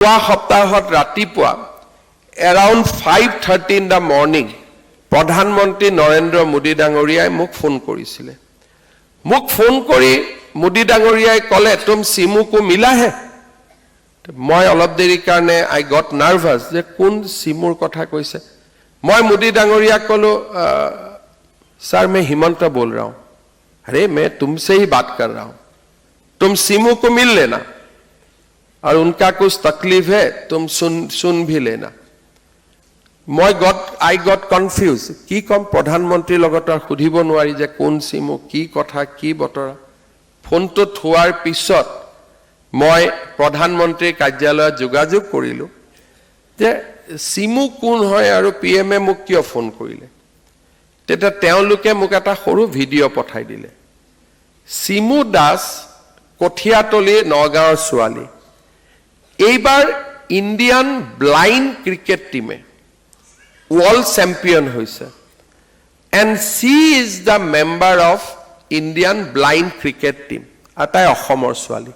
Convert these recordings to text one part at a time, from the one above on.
যোৱা সপ্তাহত ৰাতিপুৱা around 5:30 in the morning প্ৰধানমন্ত্ৰী নৰেন্দ্ৰ মোদী ডাঙৰীয়াই মোক ফোন কৰিছিলে মোক ফোন কৰি মোদী ডাঙৰীয়াই ক'লে তুমি সিমুকো মিলা হে মই অলপ দেৰি কাৰণে I got nervous যে কোন সিমুৰ কথা কৈছে মই মোদী ডাঙৰীয়াক ক'লো सर मैं हिमंत बोल रहा हूं अरे मैं तुमसे ही बात कर रहा हूं तुम सिमू को मिल लेना और उनका कुछ तकलीफ है तुम सुन भी लेना I got confused की कम प्रधानमंत्री लगत सुधिब नोवारी जे कोन सिमू की कथा की बतरा फोन तो थुआर पिছত मैं प्रधानमंत्री कार्यालय जोगाजोग करिलो जे सिमू कोन হয় আৰু PM মোক কিয় ফোন কৰিলে तेता তেওঁলোকে মোক এটা সৰু ভিডিও পঠাই দিলে সিমু দাস কঠিয়াতলি নগাঁৱৰ ছোৱালী এইবাৰ ইন্ডিয়ান ব্লাইন্ড ক্ৰিকেট টিমে world champion হৈছে and she is the member of Indian blind cricket team আটাই অসমৰ ছোৱালী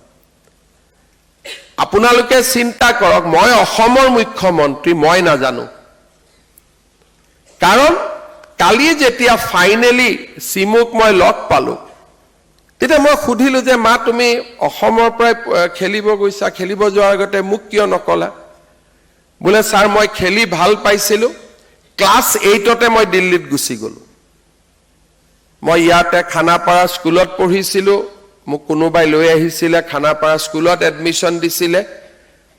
আপোনালোকে চিন্তা কৰক মই অসমৰ মুখ্যমন্ত্ৰী মই না জানো কাৰণ কালি যেতিয়া ফাইনালি সিমুক মই লগ পালো তেতিয়া মই খুধিলো যে মা তুমি অসমৰ প্ৰায় খেলিব গৈছা খেলিব যোৱাৰ আগতে মোক কিয় নকলা বোলে স্যাৰ মই খেলি ভাল পাইছিলো ক্লাস 8তে মই দিল্লীত গুছি গলো মই ইয়াতে খানাপাৰা স্কুলত পঢ়িছিলো মোক কোনোবাই লৈ আহিছিলে খানাপাৰা স্কুলত এডমিশন দিছিলে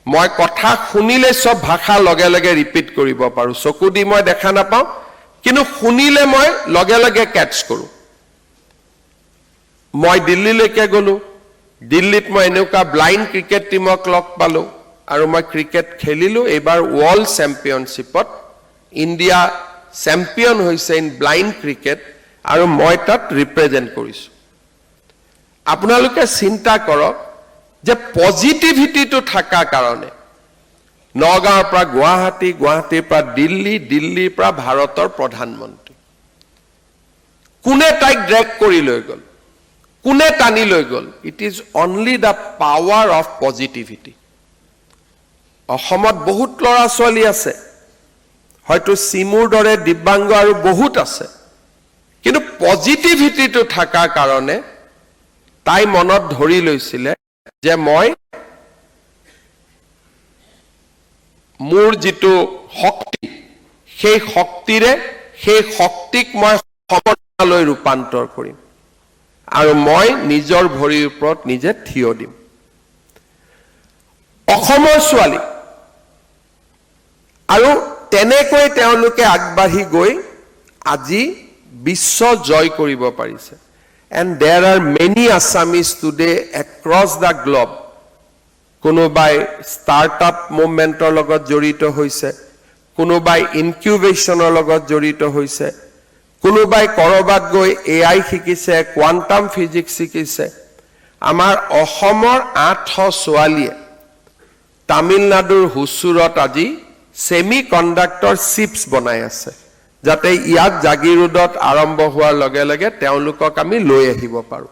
মই কথা শুনিলে সব ভাষা লগে লগে ৰিপিট কৰিব পাৰো চকু দি মই দেখা নাপাও কিন্তু শুনিলে মই লগে লগে ক্যাচ কৰো মই দিল্লীলৈকে গলো দিল্লীত মই এনেকা ব্লাইন্ড ক্ৰিকেট টিমক লগ পালো আৰু মই ক্ৰিকেট খেলিলো এবাৰ ওয়াৰ্ল্ড চ্যাম্পিয়নশিপত ইন্ডিয়া চ্যাম্পিয়ন হৈছে ইন ব্লাইন্ড ক্ৰিকেট আৰু মই তাত ৰিপ্ৰেজেন্ট কৰিছো আপোনালোকে চিন্তা কৰক যে পজিটিভিটিটো থাকা কাৰণে নগাঁৱৰ পৰা গুৱাহাটী গুৱাহাটীৰ পৰা দিল্লী দিল্লীৰ পৰা ভাৰতৰ প্ৰধানমন্ত্ৰী কোনে তাইক ড্ৰেগ কৰি লৈ গল কোনে টানি লৈ গল it is only the power of positivity অসমত বহুত লৰা ছোৱালী আছে হয়তো সিমুৰ দৰে দিব্যাংগ আৰু বহুত আছে কিন্তু পজিটিভিটিটো থাকা কাৰণে তাই মনত ধৰি লৈছিলে যে মই মোৰ যিটো শক্তি সেই শক্তিৰে সেই শক্তিক মই সমতালৈ ৰূপান্তৰ কৰিম আৰু মই নিজৰ ভৰিৰ ওপৰত নিজে থিয় দিম অসমৰ ছোৱালী আৰু তেনেকৈ তেওঁলোকে আগবাঢ়ি গৈ আজি বিশ্ব জয় কৰিব পাৰিছে and there are many Assamese today across the globe কোনোবাই স্টার্টআপ মুভমেন্টৰ লগত জড়িত হৈছে কোনোবাই ইনকিউবেশনৰ লগত জড়িত হৈছে কোনোবাই কৰবাত গৈ AI শিকিছে কোয়ান্টাম ফিজিক্স শিকিছে আমাৰ অসমৰ 800 ছোৱালীয়ে তামিলনাডুৰ হুসুৰত আজি সেমিকন্ডাক্টৰ চিপস বনাই আছে যাতে ইয়াত জাগিৰোডত আৰম্ভ হোৱাৰ লগে লগে তেওঁলোকক আমি লৈ আহিব পাৰো